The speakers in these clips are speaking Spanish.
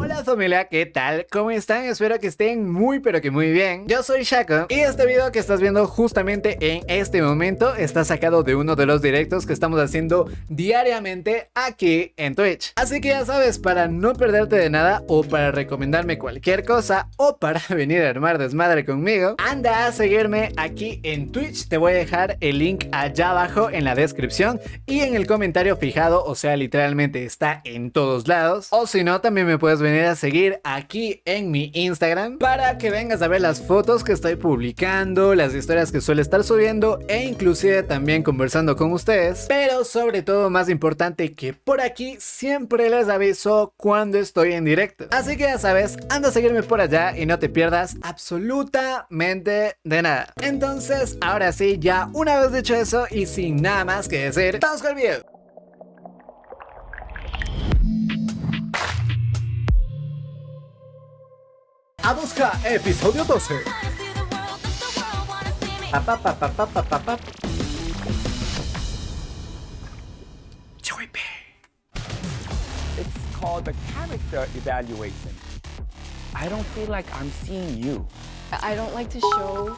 Hola familia, ¿qué tal? ¿Cómo están? Espero que estén muy pero que muy bien. Yo soy Shaco y este video que estás viendo justamente en este momento está sacado de uno de los directos que estamos haciendo diariamente aquí en Twitch. Así que ya sabes, para no perderte de nada o para recomendarme cualquier cosa o para venir a armar desmadre conmigo, anda a seguirme aquí en Twitch. Te voy a dejar el link allá abajo en la descripción y en el comentario fijado, o sea, literalmente está en todos lados. O si no, también me puedes venir a seguir aquí en mi Instagram para que vengas a ver las fotos que estoy publicando, las historias que suele estar subiendo e inclusive también conversando con ustedes. Pero sobre todo, más importante, que por aquí siempre les aviso cuando estoy en directo. Así que ya sabes, anda a seguirme por allá y no te pierdas absolutamente de nada. Entonces, ahora sí, ya una vez dicho eso y sin nada más que decir, vamos con el video. A2K episodio 12. YoSoyShaco. It's called the character evaluation. I don't feel like I'm seeing you. I don't like to show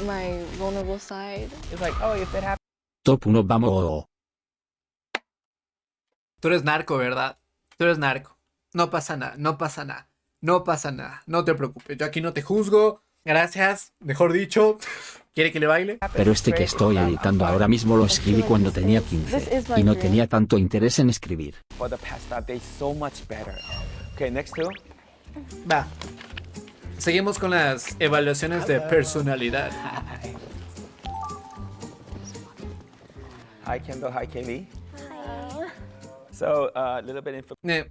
my vulnerable side. It's like, oh, if it happens. Top 1 vamos. Tú eres narco, ¿verdad? Tú eres narco. No pasa nada, no pasa nada. No pasa nada, no te preocupes. Yo aquí no te juzgo. Gracias, mejor dicho. ¿Quiere que le baile? Pero este que estoy editando ahora mismo lo escribí cuando tenía 15 y no tenía tanto interés en escribir. For the past 5 days, so much better. Okay, next two. Va. Seguimos con las evaluaciones de personalidad. Hi, Kendall. Hi, Kaylee. So, a little bit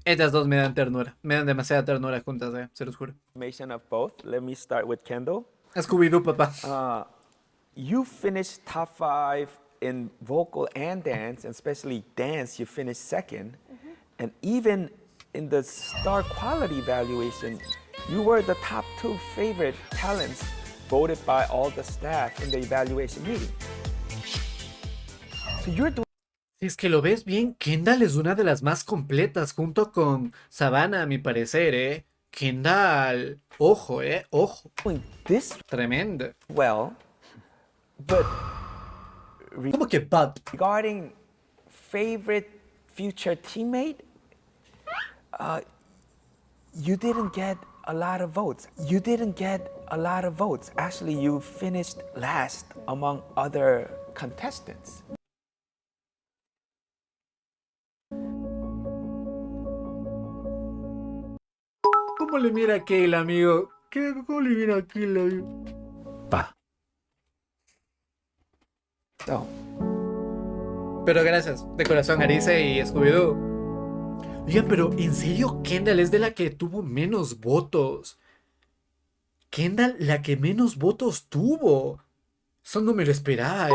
Ellas dos me dan ternura. Me dan demasiada ternura juntas, se los juro. information of both. Let me start with Kendall. Scooby-Doo, papá. You finished top 5 in vocal and dance, and especially dance, you finished second. And even in the star quality evaluation, you were the top 2 favorite talents voted by all the staff in the evaluation meeting. So you're doing. Si es que lo ves bien, Kendall es una de las más completas junto con Savannah, a mi parecer, Kendall, ojo, ojo. This Tremendo. well, but ¿Cómo que but? regarding favorite future teammate, you didn't get a lot of votes. You didn't get a lot of votes. Actually, you finished last among other contestants. ¿Cómo le mira a Kayla, amigo? ¿Cómo le mira a Kayla, amigo? Pa. So, Pero gracias, de corazón, Arice y Scooby-Doo. Oigan, pero ¿en serio Kendall es de la que tuvo menos votos? Kendall, la que menos votos tuvo. Eso no me lo esperaba,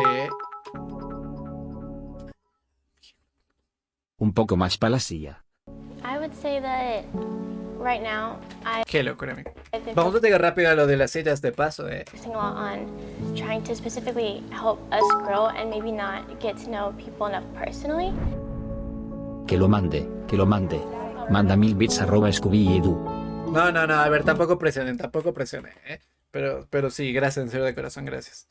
Un poco más para la silla. I would say that right now Qué locura, amigo. I've been Vamos a llegar rápido a lo de las sillas de paso, focusing a lot on trying to specifically help us grow and maybe not get to know people enough personally. Que lo mande, que lo mande. Manda 1000 bits @ Scooby-Doo. No, a ver, tampoco presionen, Pero sí, gracias, en serio, de corazón, gracias.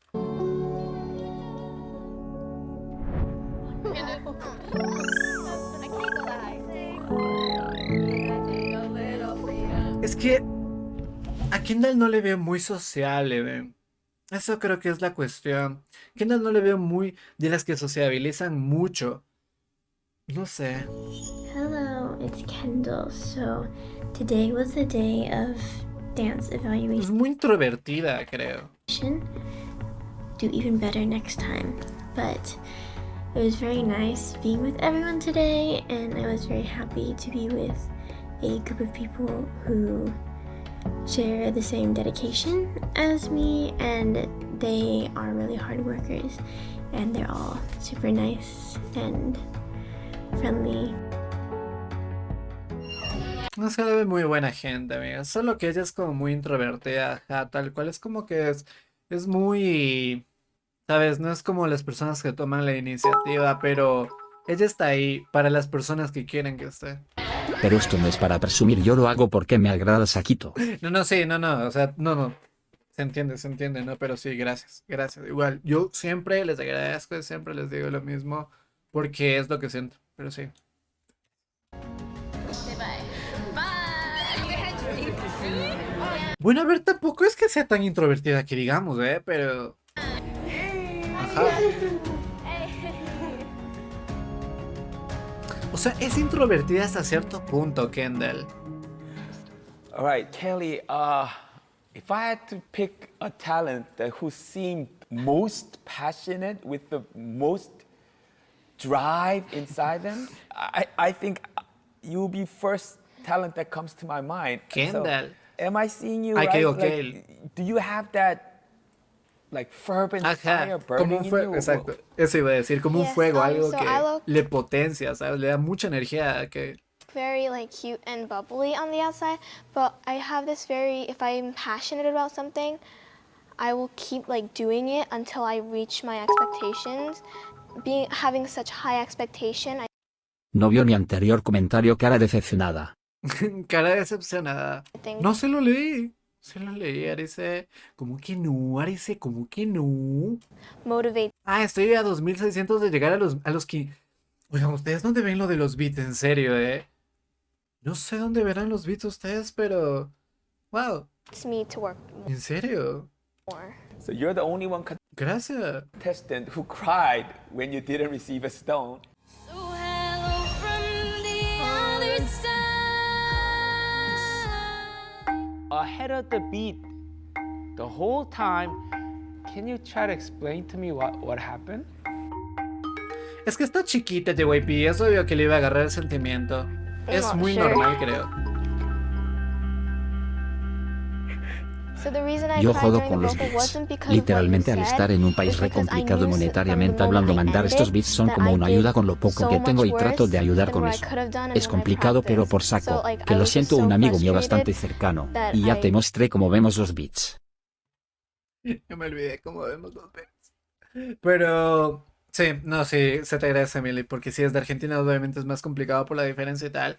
Es que a Kendall no le veo muy sociable, Eso creo que es la cuestión. Kendall no le veo muy de las que sociabilizan mucho. No sé. Hello, it's Kendall. So today was the day of dance Es evaluation. muy introvertida, creo. Do even better next time. But it was very nice being with everyone today, and I was very happy to be with a group of people who share the same dedication as me, and they are really hard workers, and they're all super nice and friendly. No se le ve muy buena gente, amiga. Solo que ella es como muy introvertida, ajá, tal cual. Es como que es muy... ¿Sabes? No es como las personas que toman la iniciativa, pero ella está ahí para las personas que quieren que esté. Pero esto no es para presumir, yo lo hago porque me agrada Saquito. No, sí, no, o sea, no. Se entiende, ¿no? Pero sí, gracias. Igual, yo siempre les agradezco, siempre les digo lo mismo, porque es lo que siento, pero sí. Bueno, a ver, tampoco es que sea tan introvertida que digamos, pero... Ajá. O sea, es introvertida hasta cierto punto, Kendall. All right, Kelly, if I had to pick a talent who seemed most passionate with the most drive inside them, I think you'll be first talent that comes to my mind. Kendall. So, am I seeing you Okay, right? okay. Like, do you have that like fervent fire Como burning un in fuego, you? exacto. Eso iba a decir, como un Yes, fuego, algo so que I look- le potencia, ¿sabes? Le da mucha energía que... Very like cute and bubbly on the outside, but I have this if I'm passionate about something, I will keep like doing it until I reach my expectations. Having such high expectation, No vio mi anterior comentario, cara decepcionada. Cara decepcionada. think No se lo leí. Arice. ¿Cómo que no, Arice? ¿Cómo que no? motivate Ah, estoy a 2600 de llegar a los que... Oigan, ¿ustedes dónde ven lo de los beats? En serio, No sé dónde verán los beats ustedes, pero... Wow. me to work ¿En serio? more. So you're the only one Gracias. contestant who cried when you didn't receive a stone. Ahead of the beat, the whole time, can you try to explain to me what happened? Es que está chiquita JYP, es obvio que le iba a agarrar el sentimiento. Es Not muy sure. normal, creo. So the reason I Yo cried jodo during con the los vocal beats. wasn't because of what you Literalmente al said, estar en un país it's because I recomplicado knew monetariamente from the hablando, moment I mandar ended estos beats son that como I una did ayuda con lo poco so que tengo y much trato de worse ayudar than con what I eso. could have done and Es when I complicado pero por practiced. saco, So, like, que I lo was just siento, so un amigo mío frustrated bastante cercano, that y ya I- te mostré cómo vemos los beats. Yo me olvidé cómo vemos los beats. Pero... Sí, no, sí, se te agradece, Emily, porque si es de Argentina, obviamente es más complicado por la diferencia y tal.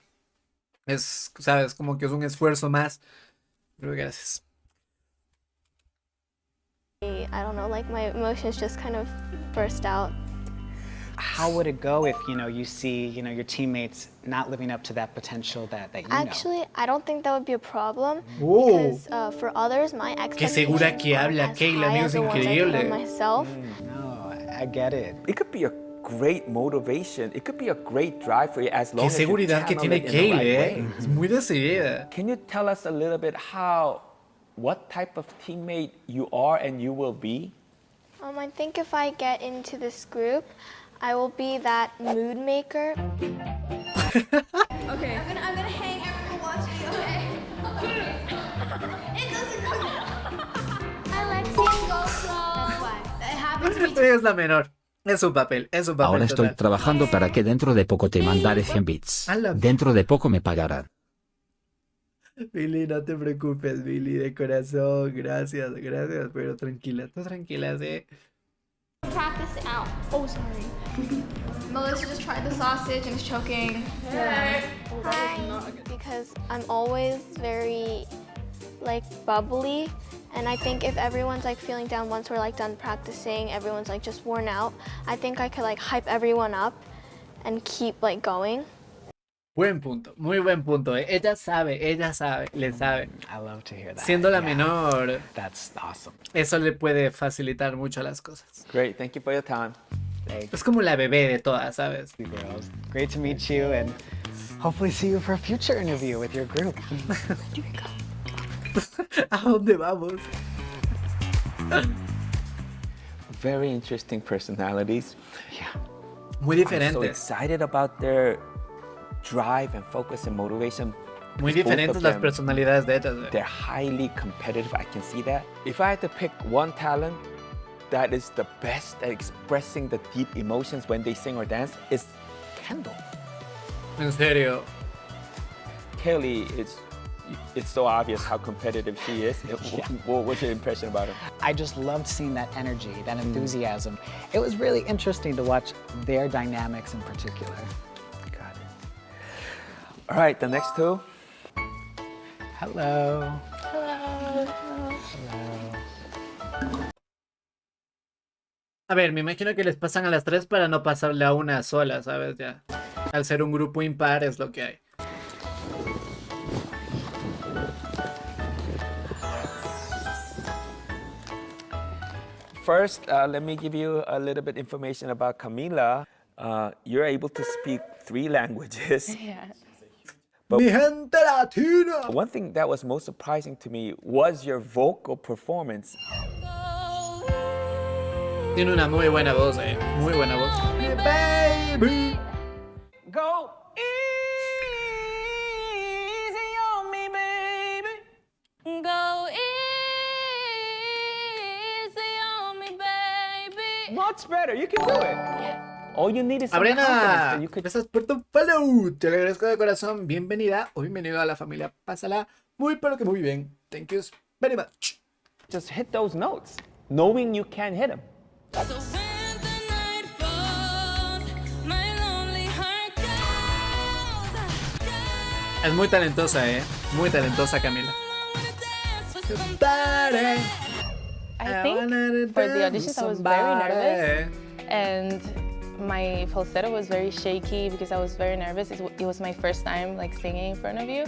Es, sabes, como que es un esfuerzo más. Pero gracias. I don't know, like my emotions just kind of burst out. How would it go if, you see, your teammates not living up to that potential that you know? Actually, I don't think that would be a problem Oh. because for others, my expectations segura que habla, aren't as Kayla, high amigo, as es the ones I put increíble. on myself. No, I get it. It could be a great motivation. It could be a great drive for you as long Qué as you seguridad que channel tiene it in the right Kayla, way. Es muy decidida. Can you tell us a little bit what type of teammate you are and you will be? I think if I get into this group, I will be that mood maker. Okay. I'm gonna hang everyone watching you, okay? It doesn't go. Alexia, go slow. It happens to me. Es la menor. Es un papel, Ahora estoy total. trabajando para que dentro de poco te mandaré 100 beats. ¡Hala! Dentro de poco me pagarán. Billy, no te preocupes, Billy, de corazón. Gracias, pero tranquila, tú tranquila, ¿sí? Practice it out. Oh, sorry. Melissa just tried the sausage and is choking. Hi. Because I'm always very like bubbly, and I think if everyone's like feeling down once we're like done practicing, everyone's like just worn out, I think I could like hype everyone up and keep like going. Buen punto, muy buen punto. Ella sabe, le sabe. I love to hear that. Siendo la Yeah. menor, That's awesome. eso le puede facilitar mucho las cosas. Great, thank you for your time. Thank Es como la bebé de todas, ¿sabes? you, girls. Great to meet you, and hopefully see you for a future interview with your group. ¿A dónde vamos? Very interesting personalities. Yeah. Muy I'm so diferentes. excited about their drive and focus and motivation. Muy Both of diferentes las them, personalidades de ellas. They're highly competitive. I can see that. If I had to pick one talent that is the best at expressing the deep emotions when they sing or dance, it's Kendall. En serio. Kelly, it's so obvious how competitive she is. What was your impression about her? I just loved seeing that energy, that enthusiasm. It was really interesting to watch their dynamics in particular. Got it. All right, the next two. Hello. A ver, me imagino que les pasan a las 3 para no pasarle a una sola, ¿sabes? Ya. Al ser un grupo impar es lo que hay. First, let me give you a little bit information about Camila. You're able to speak 3 languages. Yeah. Mi gente latina. One thing that was most surprising to me was your vocal performance. Tiene una muy buena voz, muy buena voz. Baby. Go easy on me, baby. Go easy on me, baby. Much better. You can do it. All you need is some Sabrina, confidence that you could. gracias por tu follow. Te lo agradezco de corazón. Bienvenida o bienvenido a la familia. Pásala muy pero que muy bien. Thank you very much. Just hit those notes, knowing you can hit them. So when the night falls, my lonely heart goes. Es muy talentosa, muy talentosa Camila. I think for the auditions I was very nervous and my falsetto was very shaky because I was very nervous. It was my first time like singing in front of you.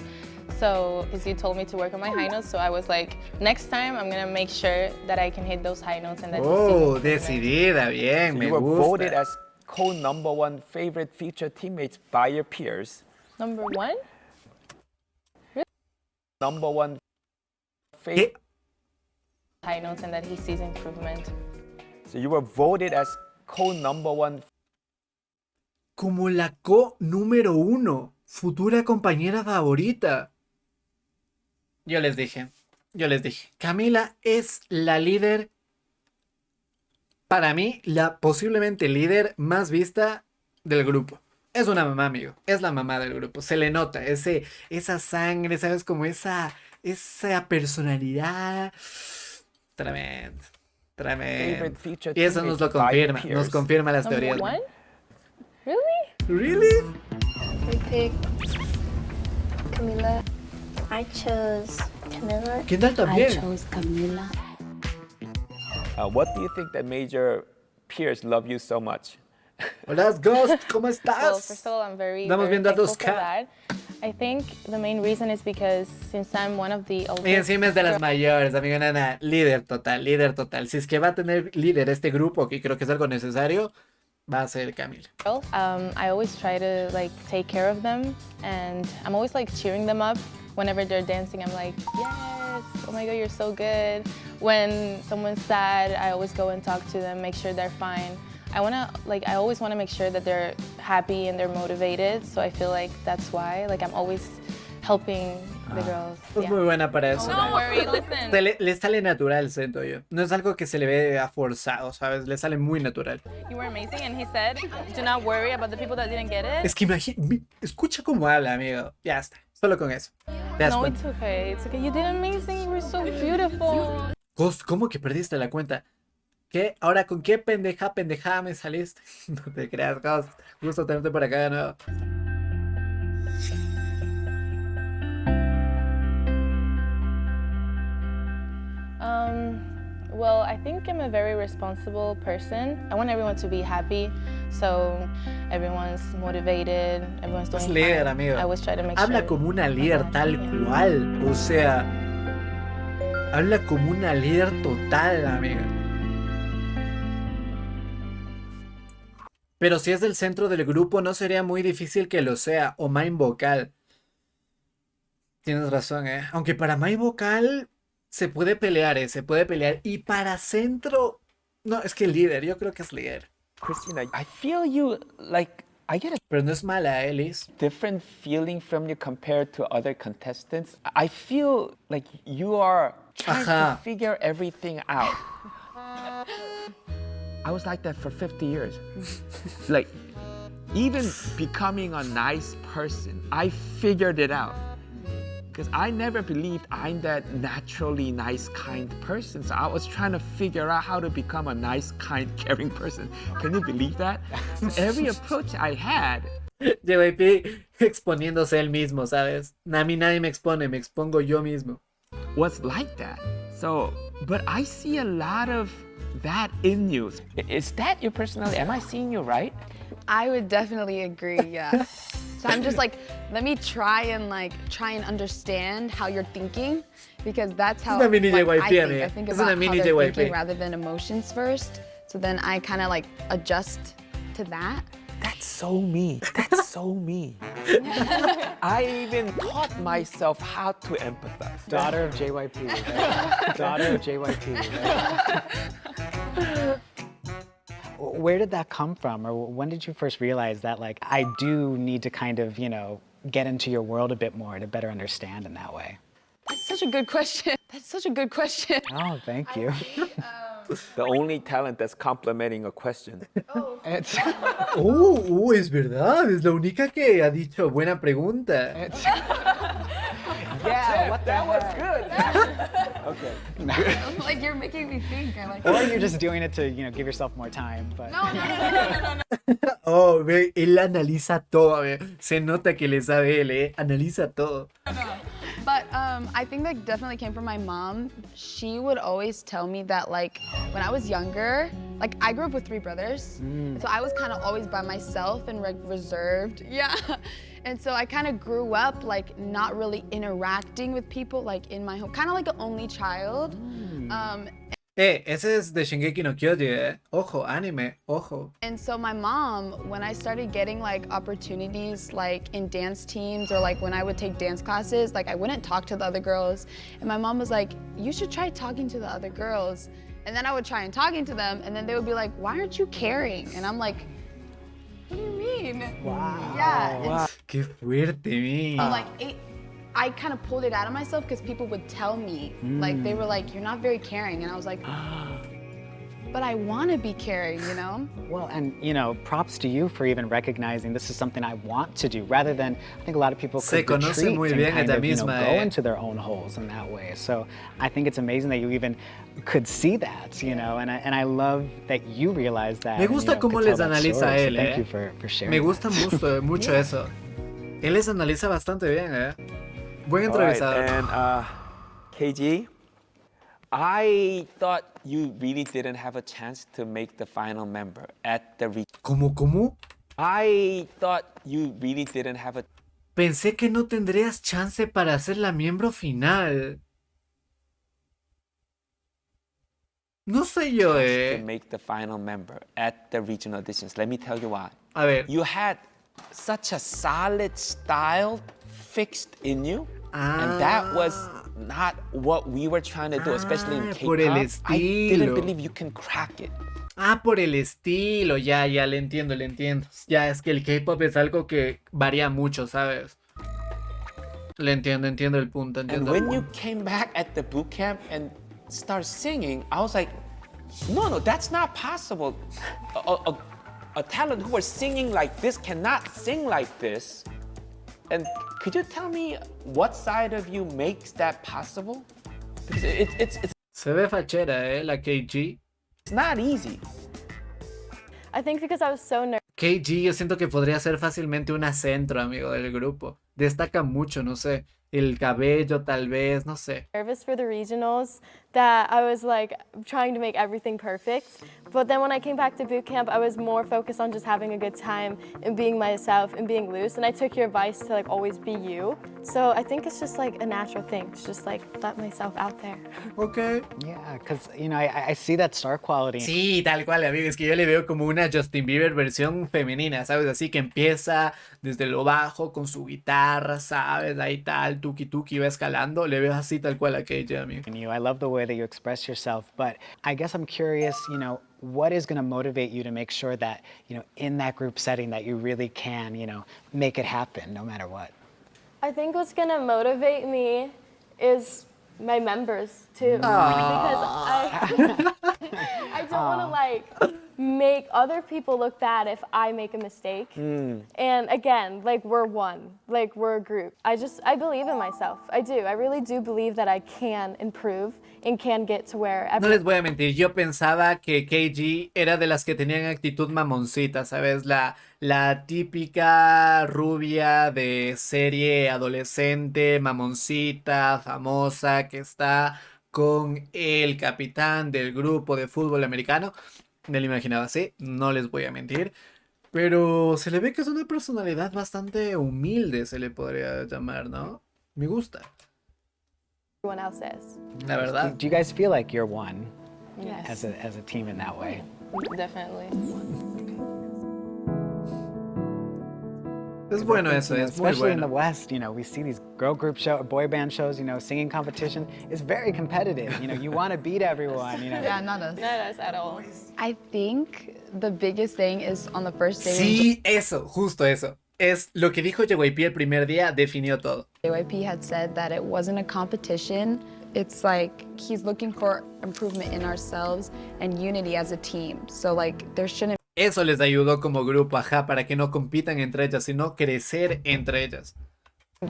So, because you told me to work on my high notes, so I was like, next time I'm gonna make sure that I can hit those high notes and that. Oh, decidida, bien, So me you were voted gusta. as co-#1 favorite future teammates by your peers. Number 1? #1 favorite. High notes and that he sees improvement. So you were voted as co-#1. Como la número 1, futura compañera favorita. Yo les dije. Camila es la líder, para mí, la posiblemente líder más vista del grupo. Es una mamá, amigo. Es la mamá del grupo. Se le nota esa sangre, ¿sabes? Como esa personalidad. Tremendo. Favorite feature Y eso nos lo teammates by your confirma. peers. Nos confirma las Number teorías. 1? Really? ¿Really? I picked Camila. I chose Camila. ¿Qué tal también? Camila. What do you think that made your peers love you so much? Hola, Ghost, ¿cómo estás? Well, first of all, I'm very, Estamos very viendo a thankful 2K. for that. I think the main reason is because since I'm one of the oldest... Y encima es de las mayores, amiga Nana. Líder total, líder total. Si es que va a tener líder este grupo, que creo que es algo necesario, va a ser Camila. I always try to like take care of them and I'm always like cheering them up. Whenever they're dancing, I'm like, yes, oh my God, you're so good. When someone's sad, I always go and talk to them, make sure they're fine. I always want to make sure that they're happy and they're motivated. So I feel like that's why, like I'm always helping the girls. Es muy buena para eso. Don't worry, listen. Le sale natural, siento yo. No es algo que se le ve a forzado, ¿sabes? Le sale muy natural. You were amazing and he said, do not worry about the people that didn't get it. Es que escucha cómo habla, amigo. Ya está, solo con eso. ¿Te das No, cuenta? it's okay. It's okay. You did amazing. You were so beautiful. Ghost, ¿cómo que perdiste la cuenta? ¿Qué? ¿Ahora con qué pendejada me saliste? No te creas, Ghost. Gusto tenerte por acá de nuevo. Well, I think I'm a very responsible person. I want everyone to be happy, so everyone's motivated, everyone's doing Es líder, fine. amigo. I always try to make Habla sure. como una líder Ajá, tal yeah. cual. O sea, habla como una líder total, amiga. Pero si es del centro del grupo, no sería muy difícil que lo sea. O main vocal. Tienes razón, ¿eh? Aunque para main vocal se puede pelear, ¿eh? Se puede pelear. Y para centro... No, es que líder. Yo creo que es líder. Christina, I feel you, like, I get a Pero no es mala, ¿eh, Liz? different feeling from you compared to other contestants. I feel like you are trying Ajá. to figure everything out. I was like that for 50 years. Like, even becoming a nice person, I figured it out. Because I never believed I'm that naturally nice, kind person. So I was trying to figure out how to become a nice, kind, caring person. Can you believe that? So every approach I had, JYP exponiéndose él mismo, ¿sabes? A mí nadie me expone, me expongo yo mismo. Was like that. So, but I see a lot of that in you. Is that your personality? Am I seeing you right? I would definitely agree, yeah. So I'm just like, let me try and understand how you're thinking, because that's how una mini JYP, I think. amiga. I think Es about una mini how they're JYP. thinking rather than emotions first. So then I kind of like adjust to that. That's so me. That's so me. I even taught myself how to empathize. Daughter of JYP. Right? Daughter of JYP. Right? Where did that come from? Or when did you first realize that, like, I do need to kind of, you know, get into your world a bit more to better understand in that way? That's such a good question. That's such a good question. Oh, thank you. The only talent that's complimenting a question. It's, Es verdad, es la única que ha dicho buena pregunta. yeah, what the That was heck? good. Okay. Like, you're making me think. I like Or you're just doing it to, you know, give yourself more time. But Oh, ve, él analiza todo, ve. Se nota que le sabe él, analiza todo. But I think that definitely came from my mom. She would always tell me that, like, when I was younger, like, I grew up with 3 brothers. So I was kind of always by myself and reserved. Yeah. And so I kind of grew up, like, not really interacting with people, like, in my home. Kind of like an only child. Ese es de Shingeki no Kyojin, Ojo, anime, ojo. And so my mom, when I started getting like opportunities like in dance teams or like when I would take dance classes, like I wouldn't talk to the other girls. And my mom was like, you should try talking to the other girls. And then I would try and talking to them and then they would be like, why aren't you caring? And I'm like, what do you mean? wow. Yeah. Wow. Qué fuerte, mi. And like I kind of pulled it out of myself because people would tell me, like they were like, you're not very caring. And I was like, but I want to be caring, you know? Well, and, you know, props to you for even recognizing this is something I want to do, rather than, I think a lot of people could retreat muy and bien kind ella of, you know, misma, go into their own holes in that way. So I think it's amazing that you even could see that, you know, and I love that you realize that. Me gusta and, you know, cómo could les tell that analiza story. So él, thank you for sharing. Me gusta mucho eso. Él les analiza bastante bien, Buen entrevistador. And KG, I thought you really didn't have a chance to make the final member at the ¿Cómo? I thought you really didn't have a Pensé que no tendrías chance para ser la miembro final. No sé yo, to make the final member at the regional auditions. Let me tell you why. A ver. You had such a solid style fixed in you. And that was not what we were trying to do, especially in K-pop. Por el I estilo. didn't believe you can crack it. Por el estilo, ya, le entiendo. Ya, es que el K-pop es algo que varía mucho, ¿sabes? Le entiendo el punto, And when you came back at the boot camp and started singing, I was like, no, that's not possible. A talent who was singing like this cannot sing like this. And could you tell me what side of you makes that possible? Because it's Se ve fachera, la KG. It's not easy. I think because I was so nervous. KG yo siento que podría ser fácilmente una centro, amigo, del grupo. Destaca mucho, no sé, el cabello tal vez, no sé. Nervous for the regionals, that I was like trying to make everything perfect. But then when I came back to boot camp, I was more focused on just having a good time and being myself and being loose. And I took your advice to like always be you. So I think it's just like a natural thing to just like let myself out there. Okay. Yeah, because, you know, I see that star quality. Sí, tal cual, amigo. Es que yo le veo como una Justin Bieber versión femenina, ¿sabes? Así que empieza desde lo bajo con su guitarra, ¿sabes? Ahí tal, tuki va escalando. Le veo así tal cual a KJ, amigo. I love the way that you express yourself, but I guess I'm curious, you know, what is going to motivate you to make sure that, you know, in that group setting that you really can, you know, make it happen no matter what? I think what's gonna motivate me is my members too. Because I don't wanna like make other people look bad if I make a mistake. And again, like we're one, like we're a group. I believe in myself. I do. I really do believe that I can improve and can get to where No les voy a mentir, yo pensaba que KG era de las que tenían actitud mamoncita, ¿sabes? La típica rubia de serie adolescente, mamoncita, famosa, que está con el capitán del grupo de fútbol americano. Me lo imaginaba así, no les voy a mentir. Pero se le ve que es una personalidad bastante humilde, se le podría llamar, ¿no? Me gusta. everyone else is. La verdad. Do you guys feel like you're one Yes. as a team in that way? Definitely. Es bueno eso, You know, es muy especially in the bueno. West, you know, we see these girl group show, boy band shows, you know, singing competition. It's very competitive. You know, you want to beat everyone. You know. Yeah, not us. Not us at all. I think the biggest thing is on the first day. Sí, eso, justo eso. Es lo que dijo JYP el primer día, definió todo. JYP had said that it wasn't a competition. It's like he's looking for improvement in ourselves and unity as a team. So like there shouldn't Eso les ayudó como grupo, ajá, para que no compitan entre ellas, sino crecer entre ellas.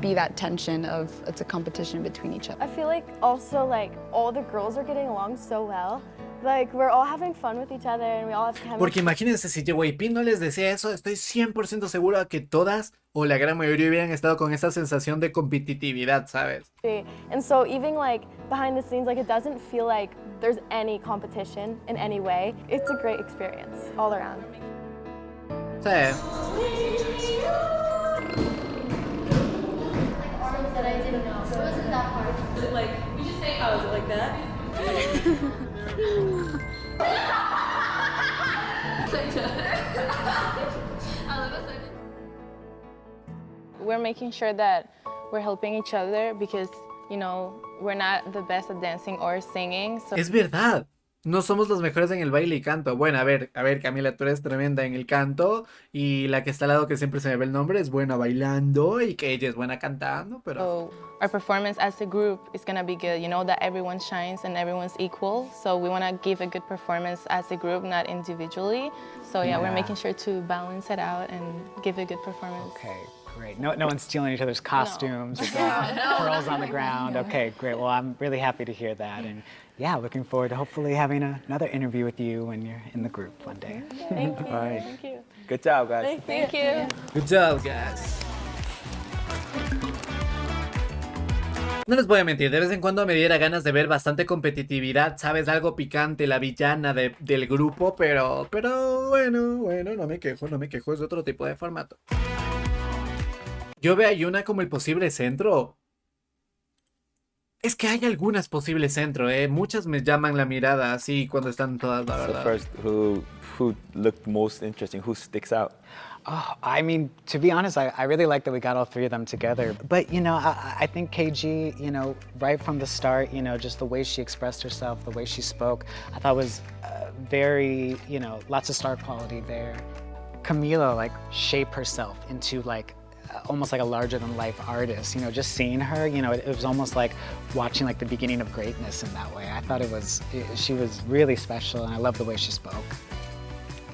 be that tension of it's a competition between each other. I feel like also like all the girls are getting along so well. Like we're all having fun with each other and we all have chemistry. Porque imagínense si JYP no les decía eso, estoy 100% seguro de que todas o la gran mayoría hubieran estado con esa sensación de competitividad, ¿sabes? And so even like behind the scenes, like it doesn't feel like there's any competition in any way. It's a great experience all around. Sí. Arms that I didn't know. So it wasn't that hard. Was it like, you just say, how is it like that? We're making sure that we're helping each other because, you know, we're not the best at dancing or singing. So Es verdad. No somos los mejores en el baile y canto. Bueno, a ver, Camila, tú eres tremenda en el canto y la que está al lado que siempre se me ve el nombre es buena bailando y que ella es buena cantando, pero... So our performance as a group is gonna be good. You know that everyone shines and everyone's equal. So we wanna give a good performance as a group, not individually. So yeah, we're making sure to balance it out and give a good performance. Okay, great. No one's stealing each other's costumes or throwing pearls on the ground. Okay, great. Well, I'm really happy to hear that. And yeah, looking forward to hopefully having another interview with you when you're in the group one day. Thank you. All right. Thank you. Good job, guys. Thank you. Good job, guys. No les voy a mentir, de vez en cuando me diera ganas de ver bastante competitividad, ¿sabes? Algo picante, la villana del grupo, pero bueno, no me quejo, es otro tipo de formato. Yo veo a Yuna como el posible centro. Es que hay algunas posibles centro, muchas me llaman la mirada así cuando están todas, la So verdad. first, who looked most interesting? Who sticks out? Oh, I mean, to be honest, I really like that we got all three of them together. But, you know, I think KG, you know, right from the start, you know, just the way she expressed herself, the way she spoke, I thought was very, you know, lots of star quality there. Camila, like, shaped herself into, like, almost like a larger-than-life artist. You know, just seeing her, you know, it was almost like watching, like, the beginning of greatness in that way. I thought she was really special, and I love the way she spoke.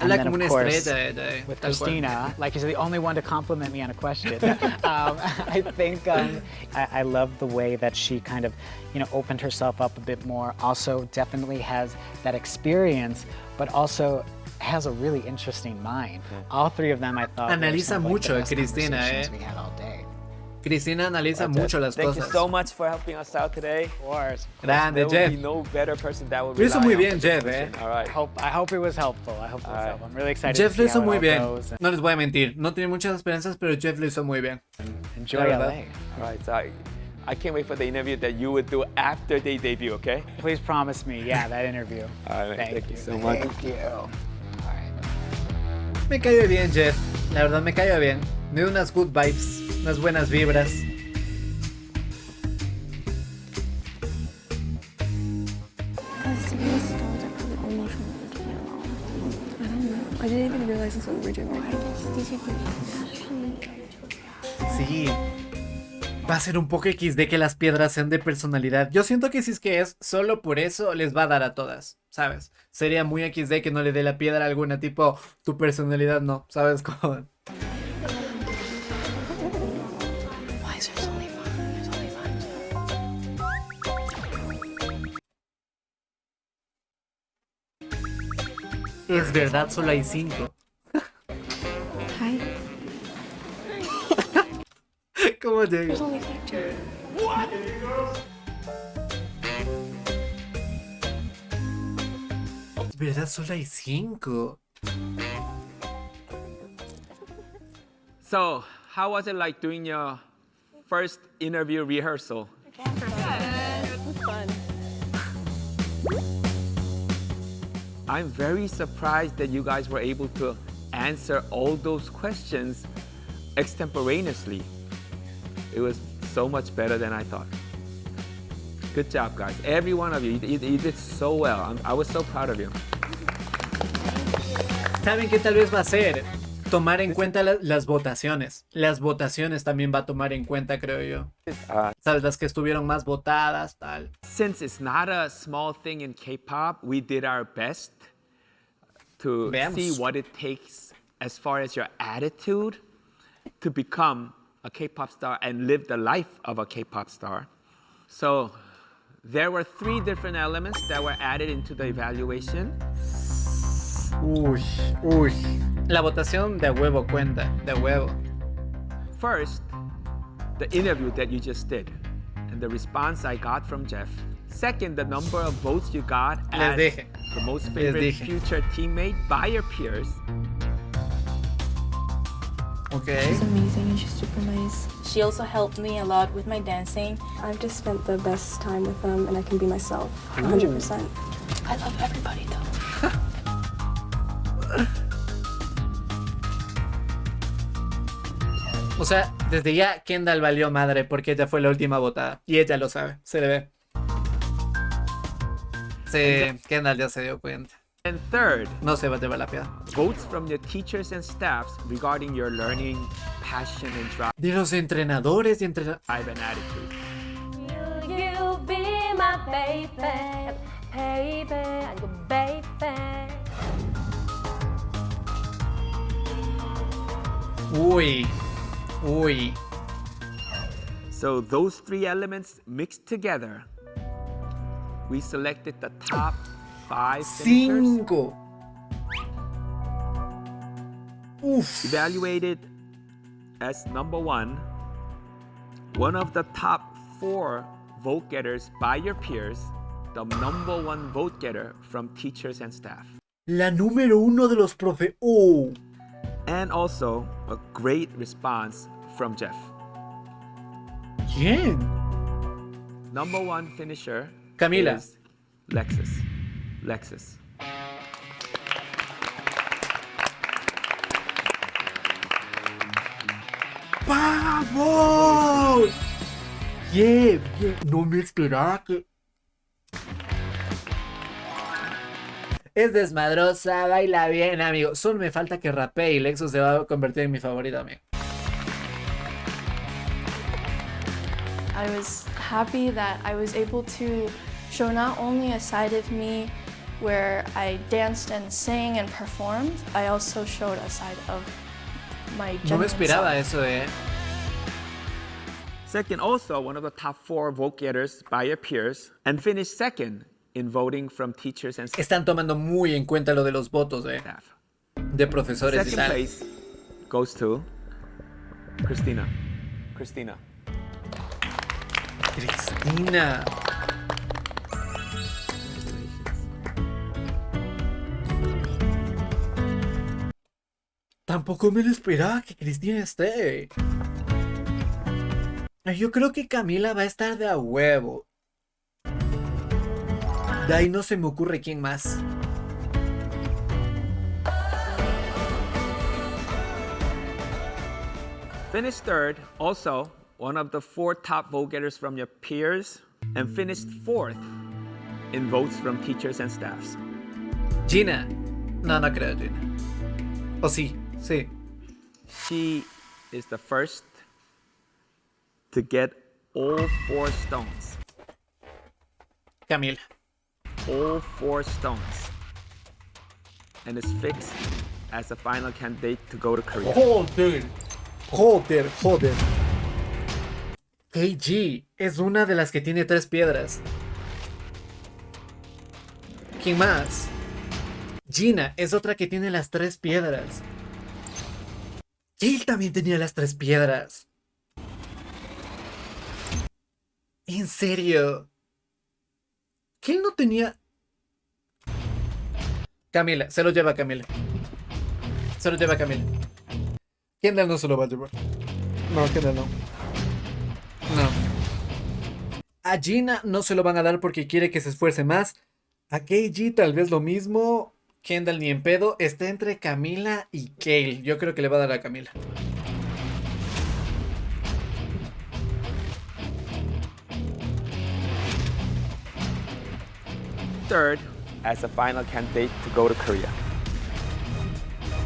And Habla then, como of una course, estrella, with tal cual. Christina, like you're the only one to compliment me on a question. I think I love the way that she kind of, you know, opened herself up a bit more. Also, definitely has that experience, but also has a really interesting mind. All three of them, I thought, Analiza were some of, like, mucho, the best Cristina, conversations we had all day. Cristina analiza mucho las Thank cosas. you so much for helping us out today. Of course. Grande, There Jeff. would be no better person that would Lo hizo rely muy on bien, for Jeff, this mission. All right. I hope it was helpful. I hope it was helpful. I'm really excited Jeff to lo see how hizo muy it all bien. goes. No les voy a mentir, no tenía muchas esperanzas, pero Jeff lo hizo muy bien. Enjoy La LA. verdad. All right, so I can't wait for the interview that you would do after they debut, okay? Please promise me, yeah, that interview. All right, thank you so much. Thank you. All right. Me cayó bien, Jeff. La verdad me cayó bien. Me dio unas good vibes, unas buenas vibras. Because to be stars are probably only from working alone. I don't know. I didn't even realize that's what we were doing right now. Sí. Va a ser un poco XD que las piedras sean de personalidad. Yo siento que si es que es solo por eso, les va a dar a todas, ¿sabes? Sería muy XD que no le dé la piedra a alguna, tipo, tu personalidad no, ¿sabes cómo? Es verdad, solo hay 5. Hi. ¿Cómo te digo? There's only 5. What? Es verdad, solo hay 5. So, how was it like doing your first interview rehearsal? It was fun. I'm very surprised that you guys were able to answer all those questions extemporaneously. It was so much better than I thought. Good job, guys. Every one of you, you did so well. I was so proud of you. ¿Saben qué tal vez va a ser? Tomar en cuenta las votaciones. Las votaciones también va a tomar en cuenta, creo yo. ¿Sabes? Las que estuvieron más votadas, tal. Since it's not a small thing in K-pop, we did our best to see what it takes as far as your attitude to become a K-pop star and live the life of a K-pop star. So there were 3 different elements that were added into the evaluation. Uy. La votación de huevo cuenta, de huevo. First, the interview that you just did and the response I got from Jeff. Second, the number of votes you got as the most favorite future teammate by your peers. Okay. She's amazing and she's super nice. She also helped me a lot with my dancing. I've just spent the best time with them and I can be myself 100%. I love everybody though. O sea, desde ya Kendall valió madre porque ella fue la última votada. Y ella lo sabe, se le ve. Sí, Kendall ya se dio cuenta. And third, no se va a llevar la piedra. Votes from your teachers and staffs regarding your learning, passion and drive. De los entrenadores y and attitude. Will you be my baby, baby. Uy. So those 3 elements mixed together, we selected the top 5 finishers. 5. Evaluated as number 1, one of the top 4 vote getters by your peers, the number 1 vote getter from teachers and staff. La número 1 de los profe. And also a great response from Jeff. ¿Quién? Number 1 finisher Camila. is Lexus. ¡Vamos! Bien. No me esperaba que... Es desmadrosa, baila bien, amigo. Solo me falta que rapee y Lexus se va a convertir en mi favorito, amigo. I was happy that I was able to show not only a side of me where I danced and sang and performed, I also showed a side of my genuine No me esperaba self. eso, Second, also one of the top 4 vote getters by your peers, and finished second in voting from teachers and staff. Están tomando muy en cuenta lo de los votos, de profesores y Second tal. place goes to Christina. Cristina. Tampoco me lo esperaba que Cristina esté. Yo creo que Camila va a estar de a huevo. De ahí no se me ocurre quién más. Finished third, also one of the 4 top vote getters from your peers, and finished 4th in votes from teachers and staffs. Gina. No creo Gina. O sí. She is the first to get all 4 stones. Camila. All 4 stones. And is fixed as the final candidate to go to Korea. Joder. KG es una de las que tiene 3 piedras. ¿Quién más? Gina es otra que tiene las 3 piedras. Jill también tenía las 3 piedras. ¿En serio? ¿Quién no tenía? Camila, se lo lleva Camila. Se lo lleva Camila. Kendall no se lo va a llevar. No, Kendall no. No. A Gina no se lo van a dar porque quiere que se esfuerce más. A KG tal vez lo mismo. Kendall ni en pedo. Está entre Camila y Kale. Yo creo que le va a dar a Camila. Third as a final candidate to go to Korea.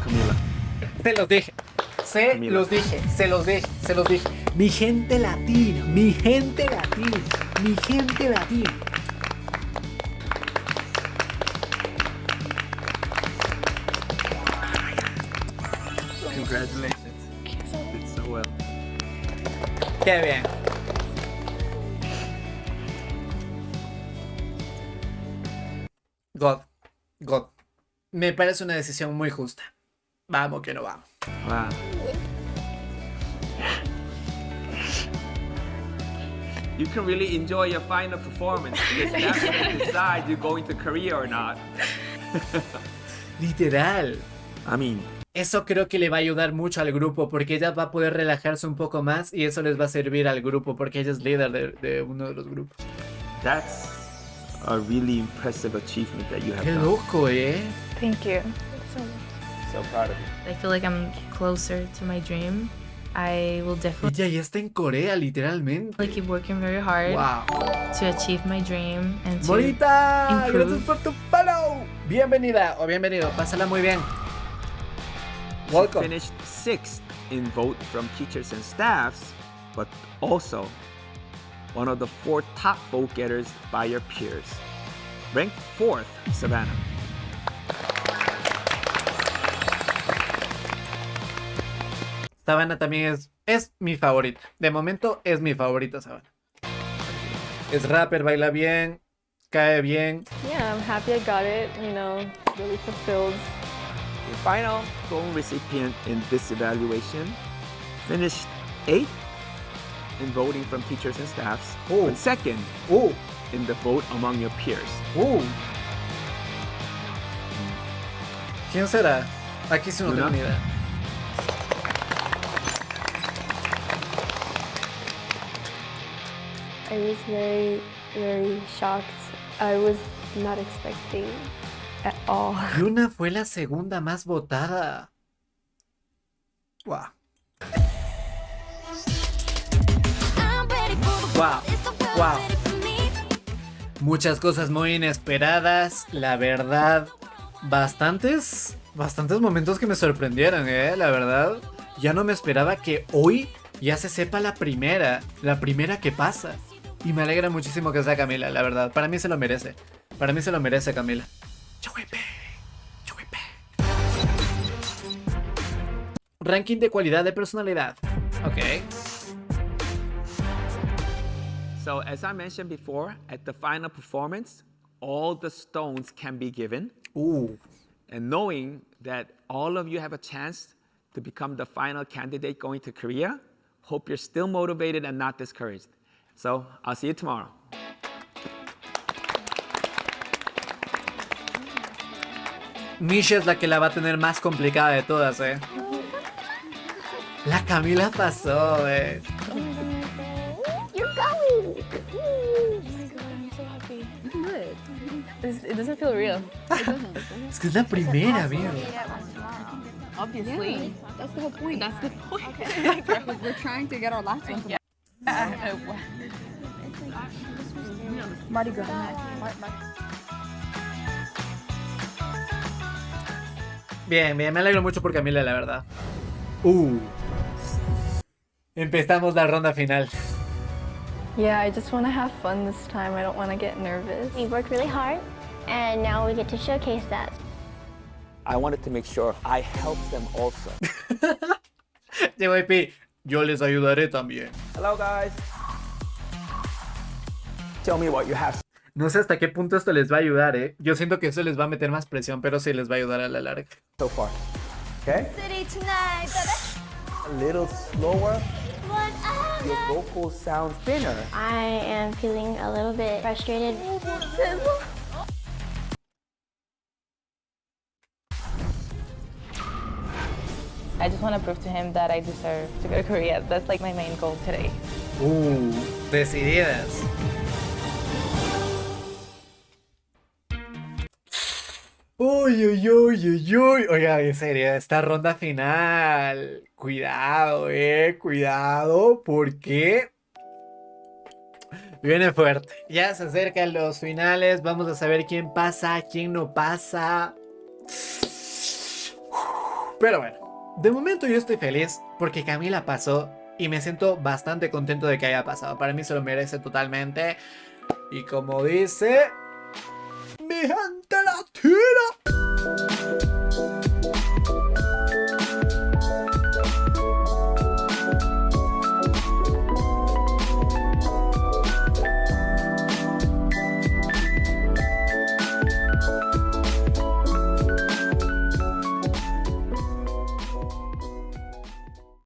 Camila. Se los dije. Se los dije. Mi gente latina. Congratulations. Did so well. Qué bien. God. Me parece una decisión muy justa. Vamos que no vamos. Wow. You can really enjoy your final performance because that's when you decide you're going to Korea or not. Literal. I mean, eso creo que le va a ayudar mucho al grupo porque ella va a poder relajarse un poco más y eso les va a servir al grupo porque ella es líder de uno de los grupos. That's a really impressive achievement that you have Qué done. loco, Thank you. So proud of you. I feel like I'm closer to my dream. I will definitely Ella ya está en Corea, literalmente. keep working very hard to achieve my dream and to Bonita, improve. gracias por tu follow. Bienvenida o bienvenido, pásala muy bien. Welcome. She finished 6th in vote from teachers and staffs, but also one of the 4 top vote getters by your peers. Ranked 4th, Savannah. Savannah también es mi favorita. De momento es mi favorita, Savannah. Es rapper, baila bien, cae bien. Yeah, I'm happy I got it, you know, really fulfilled. The final goal recipient in this evaluation finished 8th in voting from teachers and staffs, but 2nd in the vote among your peers. ¿Quién será? Aquí sí no tengo ni idea. I was very, very shocked. I was not expecting at all. Luna fue la segunda más votada. Wow. Wow. Muchas cosas muy inesperadas, la verdad. Bastantes momentos que me sorprendieron, la verdad. Ya no me esperaba que hoy ya se sepa la primera que pasa. Y me alegra muchísimo que sea Camila, la verdad. Para mí se lo merece. Para mí se lo merece Camila. YoSoyShaco. Ranking de cualidad de personalidad. Ok. So as I mentioned before, at the final performance, all the stones can be given. And knowing that all of you have a chance to become the final candidate going to Korea, hope you're still motivated and not discouraged. So I'll see you tomorrow. Misha es la que la va a tener más complicada de todas, La Camila pasó, You're going! Oh my god, I'm so happy. Good. It doesn't feel real. Es que es la primera, mira. Obviously. Yeah, that's the whole point. That's the point. Because we're trying to get our last one. Mardi Gras. Bien, me alegro mucho por Camila, la verdad. Empezamos la ronda final. Yeah, I just want to have fun this time. I don't want to get nervous. We worked really hard, and now we get to showcase that. I wanted to make sure I help them also. JYP, yo les ayudaré también. Hello guys. Tell me what you have. No sé hasta qué punto esto les va a ayudar, ¿eh? Yo siento que eso les va a meter más presión, pero sí les va a ayudar a la larga. So far. Okay? City tonight, A little slower. Your vocal sounds thinner. I am feeling a little bit frustrated. I just want to prove to him that I deserve to go to Korea. That's like my main goal today. Decididas. Uy, uy, uy, uy, uy. Oiga, en serio, esta ronda final. Cuidado, cuidado, porque viene fuerte. Ya se acercan los finales. Vamos a saber quién pasa, quién no pasa. Pero bueno, de momento yo estoy feliz porque Camila pasó y me siento bastante contento de que haya pasado. Para mí se lo merece totalmente. Y como dice mi gente latina.